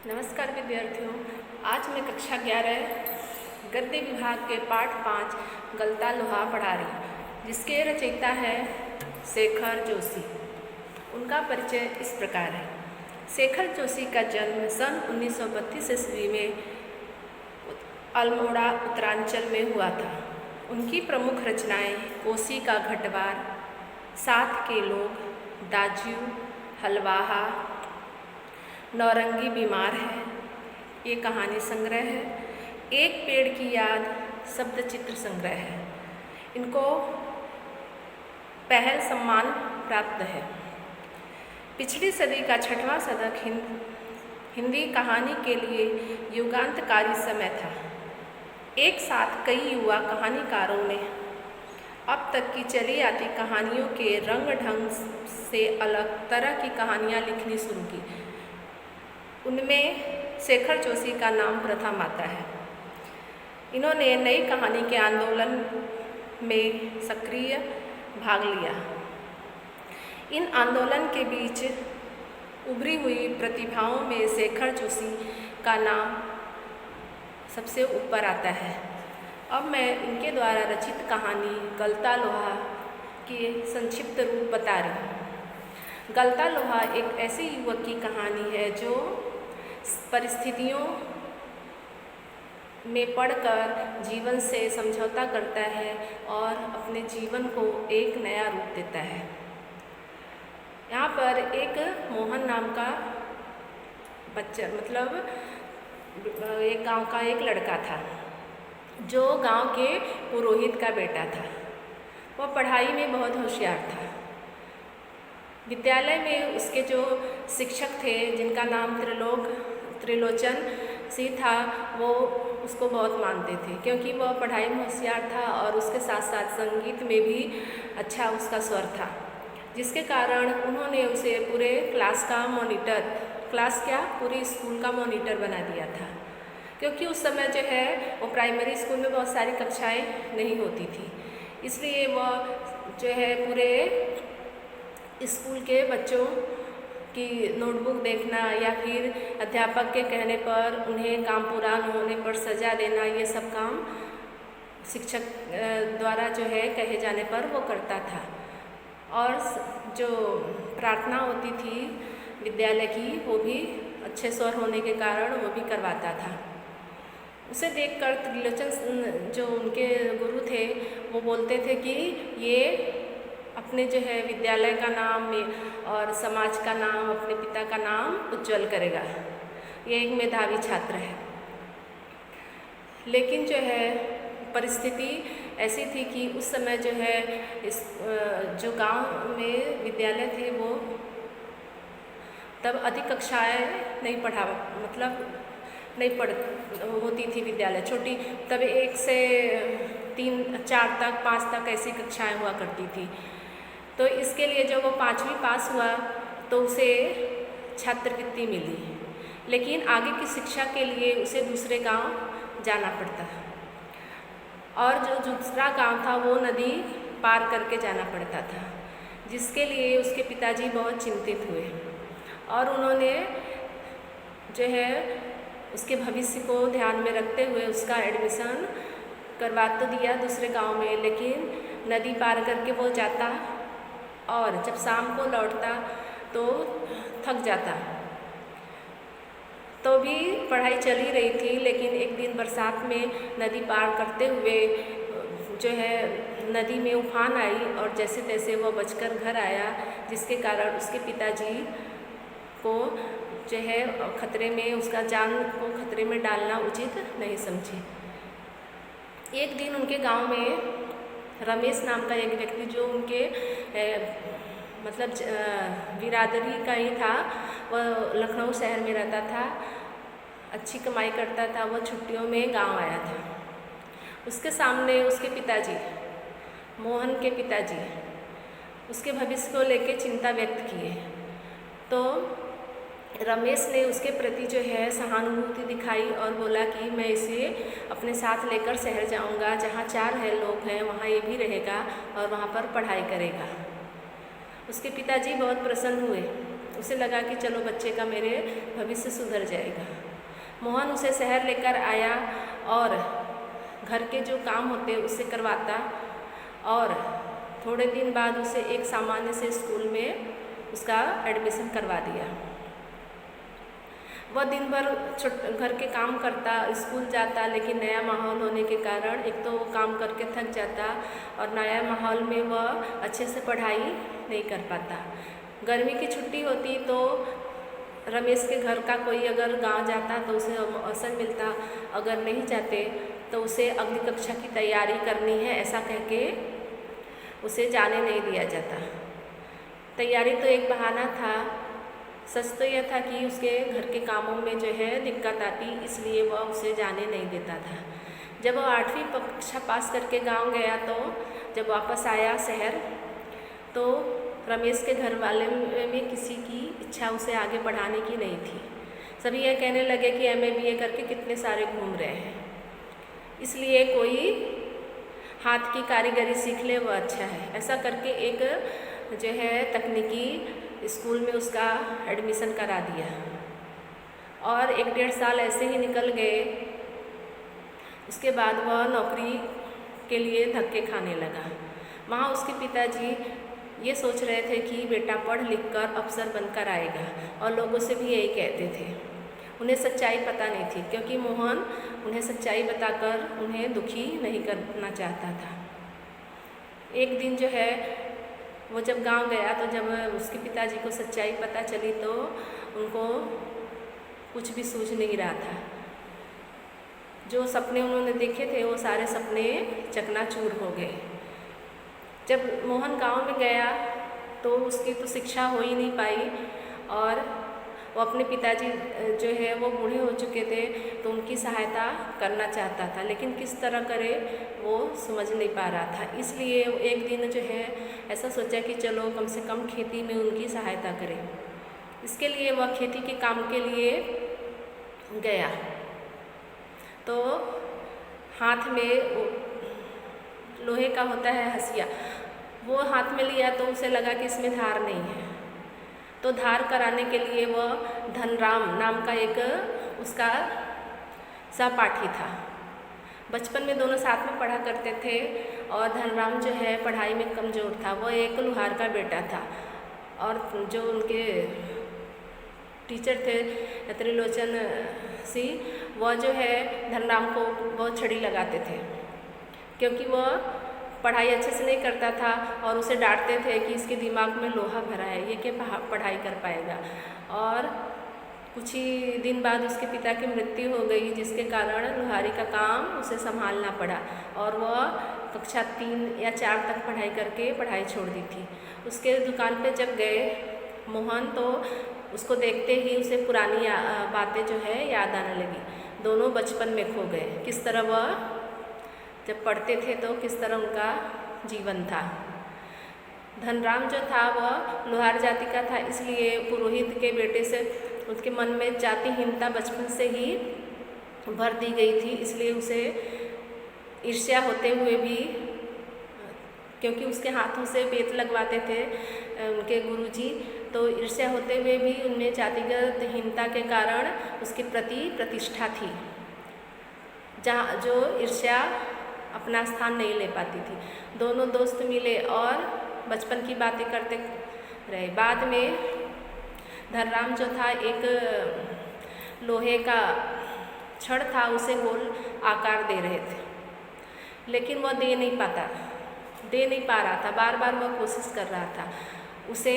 नमस्कार विद्यार्थियों, आज मैं कक्षा 11 गद्य विभाग के पाठ 5 गलता लोहा पढ़ा रही, जिसके रचयिता है शेखर जोशी। उनका परिचय इस प्रकार है। शेखर जोशी का जन्म सन 1932 ईस्वी में अल्मोड़ा उत्तरांचल में हुआ था। उनकी प्रमुख रचनाएं कोसी का घटवार, साथ के लोग, दाजू, हलवाहा, नौरंगी बीमार है, ये कहानी संग्रह है, एक पेड़ की याद शब्द चित्र संग्रह है। इनको पहल सम्मान प्राप्त है। पिछली सदी का 6वां शतक हिंदी कहानी के लिए युगांतकारी समय था। एक साथ कई युवा कहानीकारों ने अब तक की चली आती कहानियों के रंग ढंग से अलग तरह की कहानियाँ लिखनी शुरू की। उनमें शेखर जोशी का नाम प्रथम आता है। इन्होंने नई कहानी के आंदोलन में सक्रिय भाग लिया। इन आंदोलन के बीच उभरी हुई प्रतिभाओं में शेखर जोशी का नाम सबसे ऊपर आता है। अब मैं इनके द्वारा रचित कहानी गलता लोहा की संक्षिप्त रूप बता रही हूँ। गलता लोहा एक ऐसे युवक की कहानी है जो परिस्थितियों में पड़कर जीवन से समझौता करता है और अपने जीवन को एक नया रूप देता है। यहाँ पर एक मोहन नाम का बच्चा, मतलब एक गांव का एक लड़का था जो गांव के पुरोहित का बेटा था। वह पढ़ाई में बहुत होशियार था। विद्यालय में उसके जो शिक्षक थे, जिनका नाम त्रिलोचन सिंह था, वो उसको बहुत मानते थे क्योंकि वह पढ़ाई में होशियार था और उसके साथ साथ संगीत में भी अच्छा उसका स्वर था, जिसके कारण उन्होंने उसे पूरे पूरे स्कूल का मॉनिटर बना दिया था। क्योंकि उस समय जो है वो प्राइमरी स्कूल में बहुत सारी कक्षाएं नहीं होती थी, इसलिए वह जो है पूरे स्कूल के बच्चों की नोटबुक देखना या फिर अध्यापक के कहने पर उन्हें काम पूरा न होने पर सजा देना, ये सब काम शिक्षक द्वारा जो है कहे जाने पर वो करता था। और जो प्रार्थना होती थी विद्यालय की, वो भी अच्छे स्वर होने के कारण वो भी करवाता था। उसे देखकर त्रिलोचन जो उनके गुरु थे, वो बोलते थे कि ये अपने जो है विद्यालय का नाम और समाज का नाम, अपने पिता का नाम उज्जवल करेगा। ये एक मेधावी छात्र है। लेकिन जो है परिस्थिति ऐसी थी कि उस समय जो है इस जो गांव में विद्यालय थे वो तब अधिक कक्षाएं नहीं पढ़ होती थी विद्यालय छोटी, तब 1 से 3, 4 तक, 5 तक ऐसी कक्षाएं हुआ करती थी। तो इसके लिए जब वो 5वीं पास हुआ तो उसे छात्रवृत्ति मिली, लेकिन आगे की शिक्षा के लिए उसे दूसरे गांव जाना पड़ता और जो दूसरा गांव था वो नदी पार करके जाना पड़ता था, जिसके लिए उसके पिताजी बहुत चिंतित हुए और उन्होंने जो है उसके भविष्य को ध्यान में रखते हुए उसका एडमिशन करवा तो दिया दूसरे गांव में, लेकिन नदी पार करके वो जाता और जब शाम को लौटता तो थक जाता। तो भी पढ़ाई चली रही थी, लेकिन एक दिन बरसात में नदी पार करते हुए जो है नदी में उफान आई और जैसे तैसे वो बचकर घर आया, जिसके कारण उसके पिताजी को जो है खतरे में, उसका जान को खतरे में डालना उचित नहीं समझे। एक दिन उनके गांव में रमेश नाम का एक व्यक्ति, जो उनके बिरादरी का ही था, वह लखनऊ शहर में रहता था, अच्छी कमाई करता था, वह छुट्टियों में गांव आया था। उसके सामने उसके पिताजी, मोहन के पिताजी, उसके भविष्य को लेकर चिंता व्यक्त किए। तो रमेश ने उसके प्रति जो है सहानुभूति दिखाई और बोला कि मैं इसे अपने साथ लेकर शहर जाऊंगा, जहाँ 4 लोग हैं, वहाँ ये भी रहेगा और वहाँ पर पढ़ाई करेगा। उसके पिताजी बहुत प्रसन्न हुए उसे लगा कि चलो बच्चे का मेरे भविष्य सुधर जाएगा। मोहन उसे शहर लेकर आया और घर के जो काम होते उससे करवाता और थोड़े दिन बाद उसे एक सामान्य से स्कूल में उसका एडमिशन करवा दिया। वह दिन भर घर के काम करता, स्कूल जाता, लेकिन नया माहौल होने के कारण एक तो वो काम करके थक जाता और नया माहौल में वह अच्छे से पढ़ाई नहीं कर पाता। गर्मी की छुट्टी होती तो रमेश के घर का कोई अगर गांव जाता तो उसे अवसर मिलता, अगर नहीं जाते तो उसे अगली कक्षा की तैयारी करनी है ऐसा कह के उसे जाने नहीं दिया जाता। तैयारी तो एक बहाना था, सच तो यह था कि उसके घर के कामों में जो है दिक्कत आती, इसलिए वह उसे जाने नहीं देता था। जब वह 8वीं कक्षा पास करके गांव गया तो जब वापस आया शहर तो रमेश के घर वाले में किसी की इच्छा उसे आगे पढ़ाने की नहीं थी। सभी यह कहने लगे कि MA BA करके कितने सारे घूम रहे हैं, इसलिए कोई हाथ की कारीगरी सीख ले वो अच्छा है। ऐसा करके एक जो है तकनीकी स्कूल में उसका एडमिशन करा दिया और 1-1.5 साल ऐसे ही निकल गए। उसके बाद वह नौकरी के लिए धक्के खाने लगा। वहाँ उसके पिताजी ये सोच रहे थे कि बेटा पढ़ लिख कर अफसर बनकर आएगा और लोगों से भी यही कहते थे। उन्हें सच्चाई पता नहीं थी क्योंकि मोहन उन्हें सच्चाई बताकर उन्हें दुखी नहीं करना चाहता था। एक दिन जो है वो जब गांव गया तो जब उसके पिताजी को सच्चाई पता चली तो उनको कुछ भी सूझ नहीं रहा था। जो सपने उन्होंने देखे थे वो सारे सपने चकनाचूर हो गए। जब मोहन गांव में गया तो उसकी तो शिक्षा हो ही नहीं पाई और वो अपने पिताजी जो है वो बूढ़े हो चुके थे तो उनकी सहायता करना चाहता था, लेकिन किस तरह करे वो समझ नहीं पा रहा था। इसलिए एक दिन जो है ऐसा सोचा कि चलो कम से कम खेती में उनकी सहायता करें। इसके लिए वह खेती के काम के लिए गया तो हाथ में लोहे का होता है हंसिया, वो हाथ में लिया तो उसे लगा कि इसमें धार नहीं है, तो धार कराने के लिए वह धनराम नाम का एक उसका सहपाठी था। बचपन में दोनों साथ में पढ़ा करते थे और धनराम जो है पढ़ाई में कमज़ोर था। वह एक लुहार का बेटा था और जो उनके टीचर थे त्रिलोचन सिंह, वह जो है धनराम को बहुत छड़ी लगाते थे क्योंकि वह पढ़ाई अच्छे से नहीं करता था और उसे डांटते थे कि इसके दिमाग में लोहा भरा है, ये क्या पढ़ाई कर पाएगा। और कुछ ही दिन बाद उसके पिता की मृत्यु हो गई जिसके कारण लुहारी का काम उसे संभालना पड़ा और वह कक्षा 3 या 4 तक पढ़ाई करके पढ़ाई छोड़ दी थी। उसके दुकान पे जब गए मोहन तो उसको देखते ही उसे पुरानी बातें जो है याद आने लगी। दोनों बचपन में खो गए, किस तरह वह जब पढ़ते थे तो किस तरह उनका जीवन था। धनराम जो था वह लोहार जाति का था, इसलिए पुरोहित के बेटे से उसके मन में जातिहीनता बचपन से ही भर दी गई थी। इसलिए उसे ईर्ष्या होते हुए भी, क्योंकि उसके हाथों से बेत लगवाते थे उनके गुरुजी, तो ईर्ष्या होते हुए भी उनमें जातिगत हीनता के कारण उसके प्रति प्रतिष्ठा थी, जहाँ जो ईर्ष्या अपना स्थान नहीं ले पाती थी। दोनों दोस्त मिले और बचपन की बातें करते रहे। बाद में धनराम जो था एक लोहे का छड़ था, उसे गोल आकार दे रहे थे, लेकिन वह दे नहीं पा रहा था। बार बार वह कोशिश कर रहा था। उसे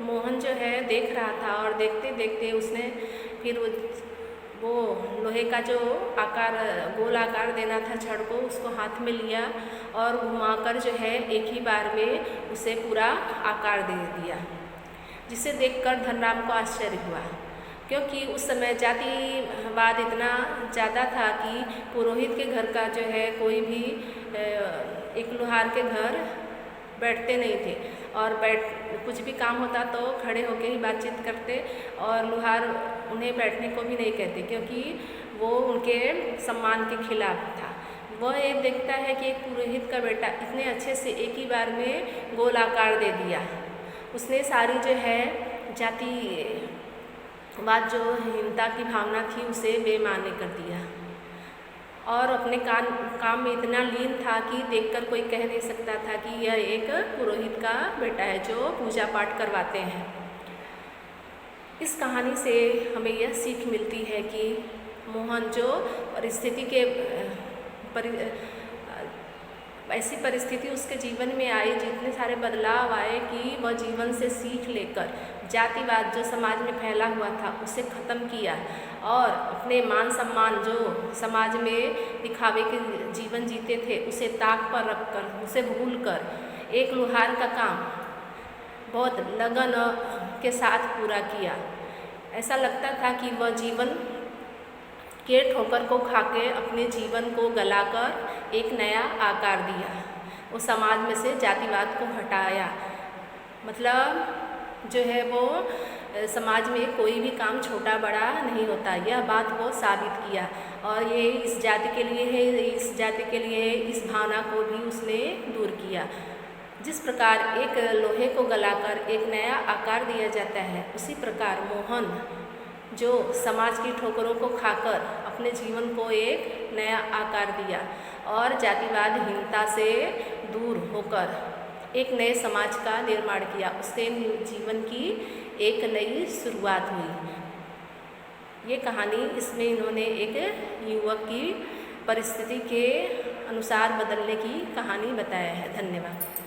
मोहन जो है देख रहा था और देखते देखते उसने फिर वो लोहे का जो आकार गोल आकार देना था छड़ को, उसको हाथ में लिया और घुमाकर जो है एक ही बार में उसे पूरा आकार दे दिया, जिसे देखकर धनराम को आश्चर्य हुआ, क्योंकि उस समय जातिवाद इतना ज़्यादा था कि पुरोहित के घर का जो है कोई भी एक लुहार के घर बैठते नहीं थे और कुछ भी काम होता तो खड़े होकर ही बातचीत करते और लुहार उन्हें बैठने को भी नहीं कहते, क्योंकि वो उनके सम्मान के खिलाफ था। वह ये देखता है कि एक पुरोहित का बेटा इतने अच्छे से एक ही बार में गोल आकार दे दिया। उसने सारी जो है जातिवाद जो हीनता की भावना थी उसे बेमानी कर दिया और अपने काम में इतना लीन था कि देखकर कोई कह नहीं सकता था कि यह एक पुरोहित का बेटा है जो पूजा पाठ करवाते हैं। इस कहानी से हमें यह सीख मिलती है कि मोहन जो ऐसी परिस्थिति उसके जीवन में आई, जितने सारे बदलाव आए कि वह जीवन से सीख लेकर जातिवाद जो समाज में फैला हुआ था उसे ख़त्म किया और अपने मान सम्मान जो समाज में दिखावे के जीवन जीते थे उसे ताक पर रखकर, उसे भूलकर एक लोहार का काम बहुत लगन के साथ पूरा किया। ऐसा लगता था कि वह जीवन के ठोकर को खाके अपने जीवन को गलाकर एक नया आकार दिया, वो समाज में से जातिवाद को हटाया। मतलब जो है वो समाज में कोई भी काम छोटा बड़ा नहीं होता, यह बात वो साबित किया। और ये इस जाति के लिए है, इस जाति के लिए है, इस भावना को भी उसने दूर किया। जिस प्रकार एक लोहे को गलाकर एक नया आकार दिया जाता है, उसी प्रकार मोहन जो समाज की ठोकरों को खाकर अपने जीवन को एक नया आकार दिया और जातिवाद हीनता से दूर होकर एक नए समाज का निर्माण किया। उसके जीवन की एक नई शुरुआत हुई। ये कहानी, इसमें इन्होंने एक युवक की परिस्थिति के अनुसार बदलने की कहानी बताया है। धन्यवाद।